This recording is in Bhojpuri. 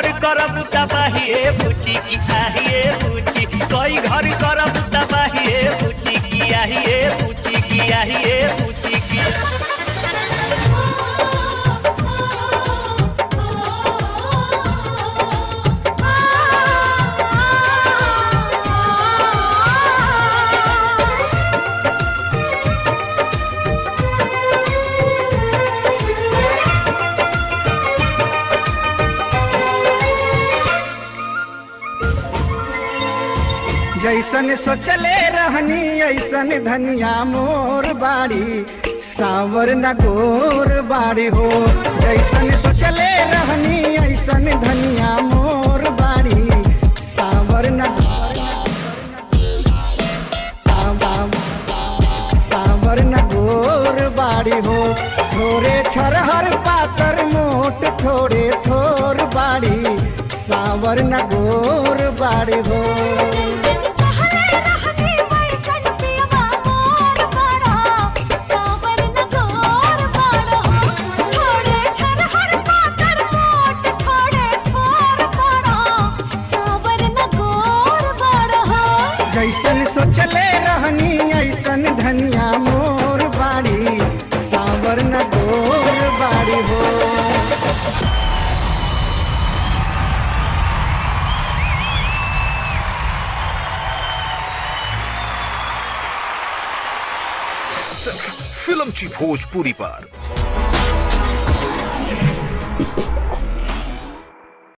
घर करब तबाही बुची की आहिए बुची कई घर करब तबाही बुची की आहिए बुची की आहिए बुची की जैसन सोचले रहनी ऐसन धनिया मोर बाड़ी सावर न गोर बाड़ी हो। जैसन सोचले रहनी ऐसन धनिया मोर बाड़ी सावर न गोर बाड़ी हो। थोड़े छरहर पातर मोट थोड़े थोर बाड़ी सावर न गोर बाड़ी हो। जैसन सोचले रहनी ऐसन धनिया मोर बाड़ी सावर न गोर बाड़ी हो। सिर्फ फिल्म ची भोजपुरी पर।